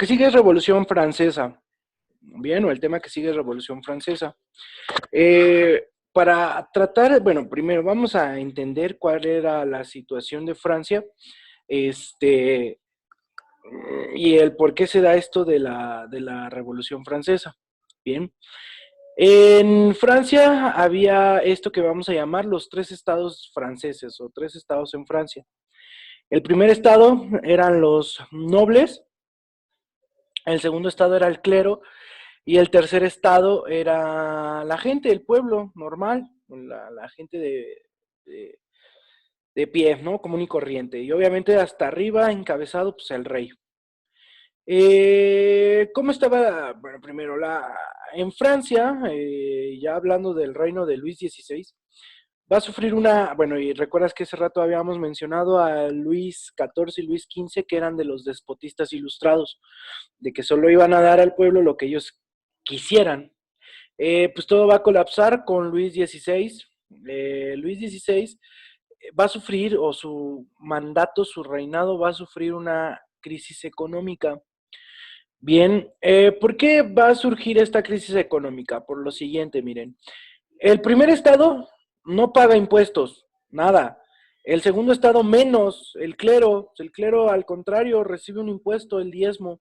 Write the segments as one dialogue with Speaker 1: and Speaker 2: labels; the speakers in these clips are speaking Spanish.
Speaker 1: que sigue es Revolución Francesa. Bien, o el tema que sigue es Revolución Francesa. Para tratar, bueno, primero vamos a entender cuál era la situación de Francia, este, y el por qué se da esto de la Revolución Francesa. Bien, en Francia había esto que vamos a llamar los tres estados franceses o tres estados en Francia. El primer estado eran los nobles, el segundo estado era el clero y el tercer estado era la gente, el pueblo normal, la gente de, de pie, ¿no? Común y corriente. Y obviamente hasta arriba, encabezado, pues el rey. ¿Cómo estaba? Bueno, primero, en Francia, ya hablando del reino de Luis XVI, va a sufrir una, bueno, y recuerdas que hace rato habíamos mencionado a Luis XIV y Luis XV, que eran de los despotistas ilustrados, de que solo iban a dar al pueblo lo que ellos quisieran. Pues todo va a colapsar con Luis XVI. Luis XVI va a sufrir, o su mandato, su reinado va a sufrir una crisis económica. Bien, ¿por qué va a surgir esta crisis económica? Por lo siguiente, miren. El primer estado no paga impuestos, nada. El segundo estado menos, el clero al contrario recibe un impuesto, el diezmo.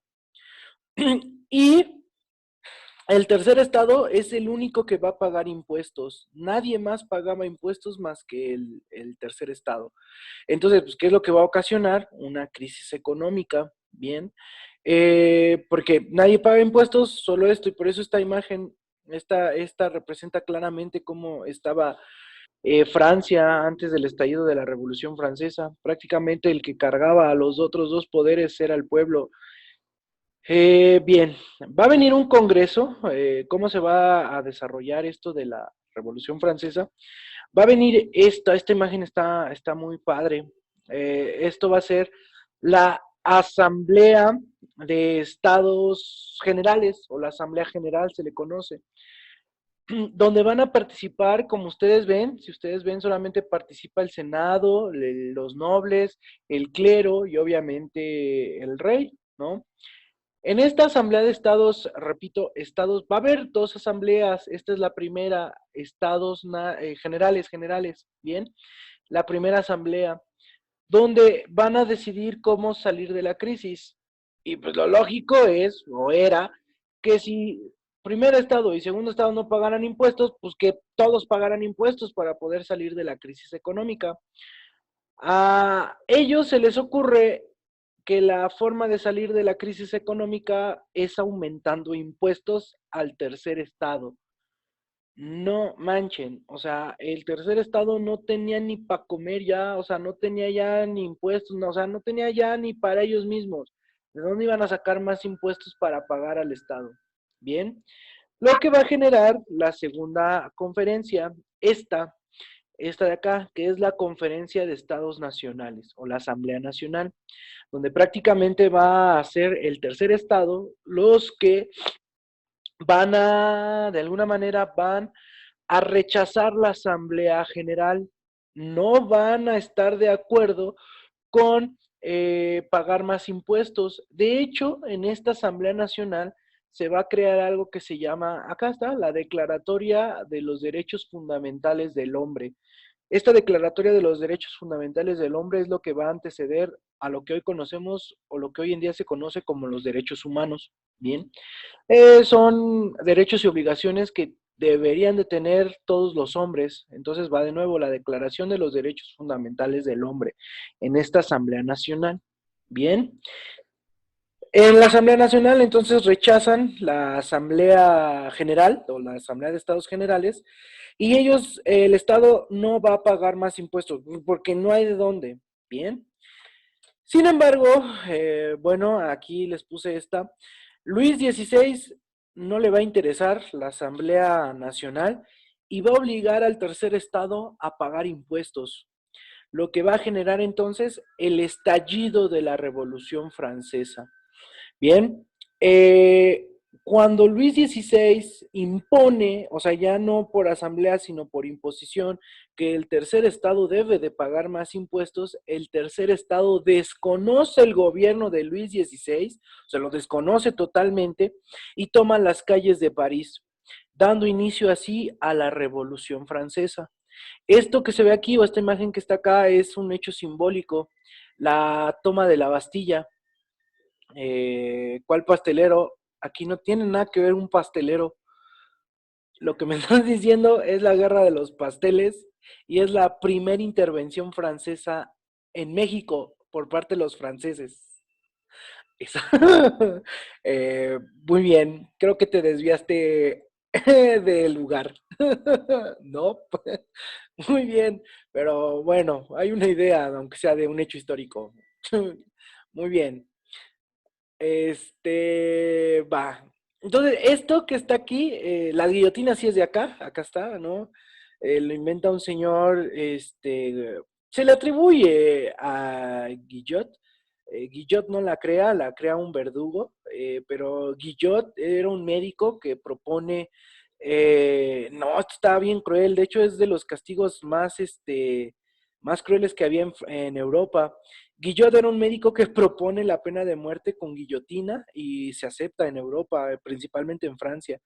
Speaker 1: Y el tercer estado es el único que va a pagar impuestos. Nadie más pagaba impuestos más que el tercer estado. Entonces, pues, ¿qué es lo que va a ocasionar? Una crisis económica, bien. Porque nadie paga impuestos, solo esto, y por eso esta imagen, esta representa claramente cómo estaba Francia antes del estallido de la Revolución Francesa. Prácticamente el que cargaba a los otros dos poderes era el pueblo. Bien, va a venir un congreso. ¿Cómo se va a desarrollar esto de la Revolución Francesa? Va a venir esta imagen está muy padre. Esto va a ser la Asamblea de Estados Generales, o la Asamblea General se le conoce, donde van a participar, como ustedes ven, si ustedes ven, solamente participa el Senado, los nobles, el clero y obviamente el rey, ¿no? En esta asamblea de estados, repito, estados, va a haber dos asambleas. Esta es la primera, estados generales, ¿bien? La primera asamblea, donde van a decidir cómo salir de la crisis. Y pues lo lógico es, o era, que si primer estado y segundo estado no pagaran impuestos, pues que todos pagaran impuestos para poder salir de la crisis económica. A ellos se les ocurre que la forma de salir de la crisis económica es aumentando impuestos al tercer estado. No manchen, o sea, el tercer estado no tenía ni para comer ya, o sea, no tenía ya ni impuestos, no, o sea, no tenía ya ni para ellos mismos. ¿De dónde iban a sacar más impuestos para pagar al estado? Bien, lo que va a generar la segunda conferencia, esta de acá, que es la Conferencia de Estados Nacionales o la Asamblea Nacional, donde prácticamente va a ser el tercer estado los que van a, de alguna manera, van a rechazar la Asamblea General, no van a estar de acuerdo con pagar más impuestos. De hecho, en esta Asamblea Nacional se va a crear algo que se llama, acá está, la Declaratoria de los Derechos Fundamentales del Hombre. Esta Declaratoria de los Derechos Fundamentales del Hombre es lo que va a anteceder a lo que hoy conocemos o lo que hoy en día se conoce como los derechos humanos. Bien, son derechos y obligaciones que deberían de tener todos los hombres. Entonces va de nuevo la Declaración de los Derechos Fundamentales del Hombre en esta Asamblea Nacional. Bien, en la Asamblea Nacional entonces rechazan la Asamblea General o la Asamblea de Estados Generales y ellos, el Estado no va a pagar más impuestos porque no hay de dónde. Bien. Sin embargo, bueno, aquí les puse esta. Luis XVI no le va a interesar la Asamblea Nacional y va a obligar al tercer estado a pagar impuestos, lo que va a generar entonces el estallido de la Revolución Francesa. Bien, Cuando Luis XVI impone, o sea, ya no por asamblea, sino por imposición, que el tercer estado debe de pagar más impuestos, el tercer estado desconoce el gobierno de Luis XVI, se lo desconoce totalmente, y toma las calles de París, dando inicio así a la Revolución Francesa. Esto que se ve aquí, o esta imagen que está acá, es un hecho simbólico, la toma de la Bastilla. ¿Cuál pastelero? Aquí no tiene nada que ver un pastelero. Lo que me estás diciendo es la guerra de los pasteles y es la primera intervención francesa en México por parte de los franceses. Muy bien, creo que te desviaste del lugar. No, muy bien, pero bueno, hay una idea, aunque sea de un hecho histórico. Muy bien. Va. Entonces, esto que está aquí, la guillotina sí es de acá, acá está, ¿no? Lo inventa un señor, se le atribuye a Guillot. Guillot no la crea un verdugo, pero Guillot era un médico que propone, no, esto está bien cruel, de hecho es de los castigos más, más crueles que había en Europa. Guillot era un médico que propone la pena de muerte con guillotina y se acepta en Europa, principalmente en Francia.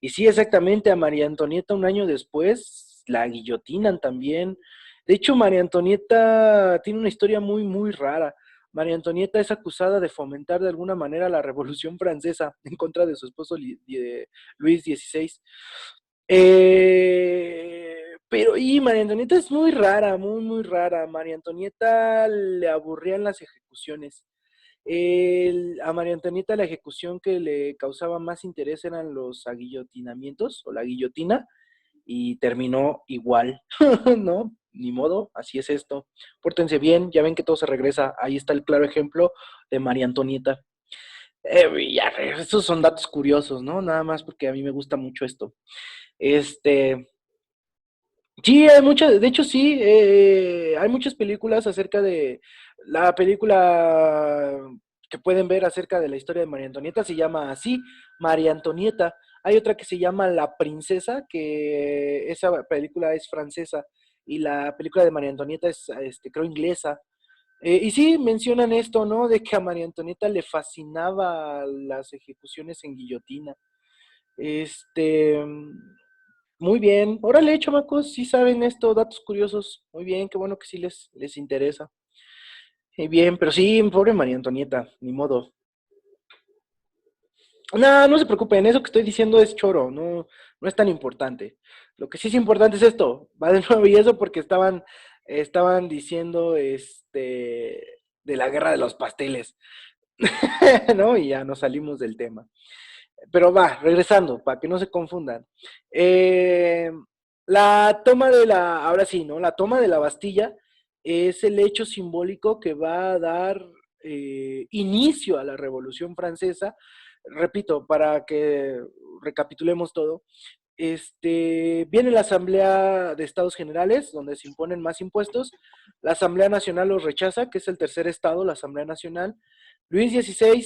Speaker 1: Y sí, exactamente, a María Antonieta un año después la guillotinan también. De hecho, María Antonieta tiene una historia muy, muy rara. María Antonieta es acusada de fomentar de alguna manera la Revolución Francesa en contra de su esposo Luis XVI. Pero, y María Antonieta es muy rara, muy, muy rara. María Antonieta le aburrían las ejecuciones. A María Antonieta la ejecución que le causaba más interés eran los aguillotinamientos o la guillotina y terminó igual, ¿no? Ni modo, así es esto. Pórtense bien, ya ven que todo se regresa. Ahí está el claro ejemplo de María Antonieta. Ya, estos son datos curiosos, ¿no? Nada más porque a mí me gusta mucho esto. Este, sí, hay muchas, de hecho sí, hay muchas películas acerca de la película que pueden ver acerca de la historia de María Antonieta, se llama así, María Antonieta. Hay otra que se llama La Princesa, que esa película es francesa y la película de María Antonieta es, creo, inglesa. Y sí, mencionan esto, ¿no? De que a María Antonieta le fascinaba las ejecuciones en guillotina. Este, muy bien. Órale, chamacos, sí saben esto, datos curiosos. Muy bien, qué bueno que sí les interesa. Bien, pero sí, pobre María Antonieta, ni modo. No, no se preocupen, eso que estoy diciendo es choro, no, no es tan importante. Lo que sí es importante es esto, va de nuevo, y eso porque estaban diciendo de la guerra de los pasteles, ¿no? Y ya nos salimos del tema. Pero va, regresando, para que no se confundan. Eh, la toma de la, ahora sí, ¿no? La toma de la Bastilla es el hecho simbólico que va a dar inicio a la Revolución Francesa. Repito, para que recapitulemos todo, viene la Asamblea de Estados Generales, donde se imponen más impuestos. La Asamblea Nacional los rechaza, que es el tercer estado, la Asamblea Nacional. Luis XVI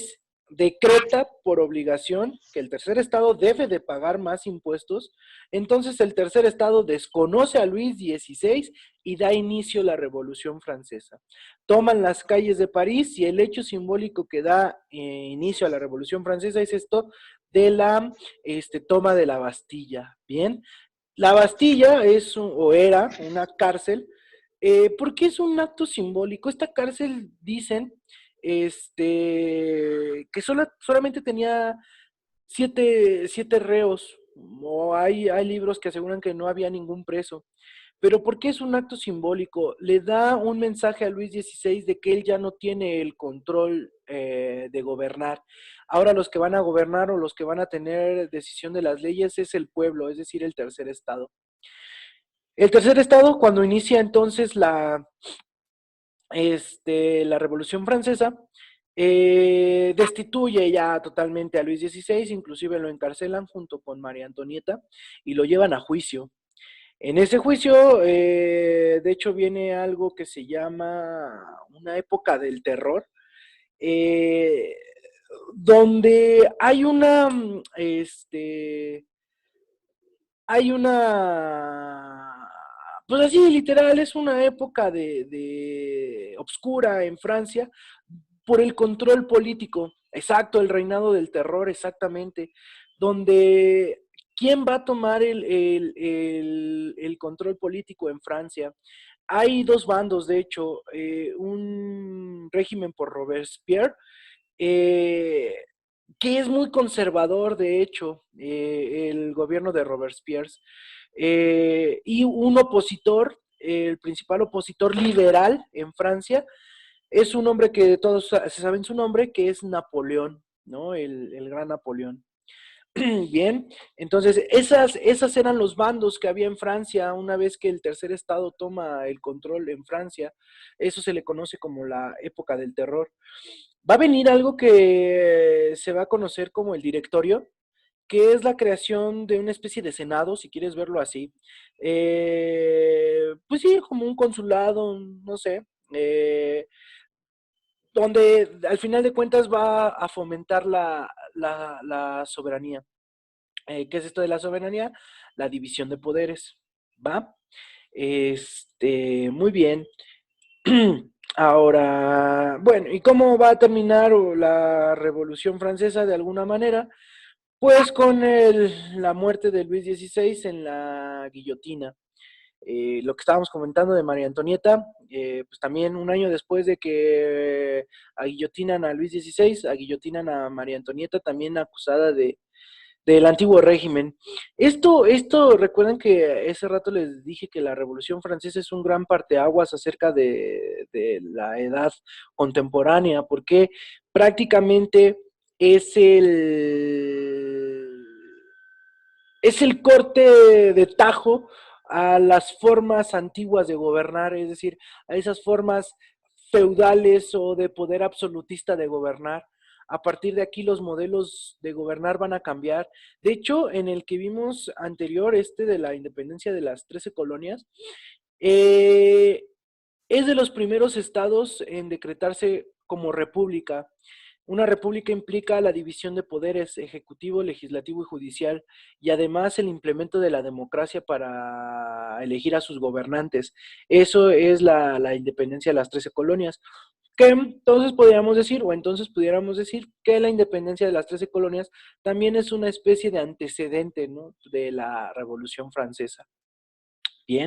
Speaker 1: decreta por obligación que el tercer estado debe de pagar más impuestos. Entonces el tercer estado desconoce a Luis XVI y da inicio a la Revolución Francesa. Toman las calles de París y el hecho simbólico que da inicio a la Revolución Francesa es esto de la toma de la Bastilla. Bien, la Bastilla es o era una cárcel. ¿Por qué es un acto simbólico? Esta cárcel, dicen, que solamente tenía siete reos, o hay libros que aseguran que no había ningún preso. Pero ¿por qué es un acto simbólico? Le da un mensaje a Luis XVI de que él ya no tiene el control de gobernar. Ahora los que van a gobernar o los que van a tener decisión de las leyes es el pueblo, es decir, el tercer estado. El tercer estado, cuando inicia entonces la Revolución Francesa, destituye ya totalmente a Luis XVI, inclusive lo encarcelan junto con María Antonieta y lo llevan a juicio. En ese juicio, de hecho, viene algo que se llama una época del terror. Eh, donde hay pues así, literal, es una época de obscura en Francia por el control político, exacto, el reinado del terror, exactamente, donde ¿quién va a tomar el control político en Francia? Hay dos bandos, de hecho, un régimen por Robespierre, eh, que es muy conservador, de hecho, el gobierno de Robespierre, y un opositor, el principal opositor liberal en Francia, es un hombre que todos se saben su nombre, que es Napoleón, ¿no? El gran Napoleón. Bien, entonces esas eran los bandos que había en Francia una vez que el tercer estado toma el control en Francia. Eso se le conoce como la época del terror. Va a venir algo que se va a conocer como el directorio, que es la creación de una especie de senado, si quieres verlo así. Pues sí, como un consulado, no sé, donde al final de cuentas va a fomentar la soberanía. ¿Qué es esto de la soberanía? La división de poderes, ¿va? Muy bien. Ahora, bueno, ¿y cómo va a terminar la Revolución Francesa de alguna manera? Pues con la muerte de Luis XVI en la guillotina. Lo que estábamos comentando de María Antonieta, pues también un año después de que aguillotinan a Luis XVI, aguillotinan a María Antonieta, también acusada del antiguo régimen. Recuerden que ese rato les dije que la Revolución Francesa es un gran parteaguas acerca de la edad contemporánea, porque prácticamente es es el corte de tajo a las formas antiguas de gobernar, es decir, a esas formas feudales o de poder absolutista de gobernar. A partir de aquí los modelos de gobernar van a cambiar. De hecho, en el que vimos anterior, de la independencia de las 13 colonias, eh, es de los primeros estados en decretarse como república. Una república implica la división de poderes ejecutivo, legislativo y judicial, y además el implemento de la democracia para elegir a sus gobernantes. Eso es la independencia de las 13 colonias. Que entonces podríamos decir, o entonces pudiéramos decir que la independencia de las 13 colonias también es una especie de antecedente, ¿no?, de la Revolución Francesa. Bien.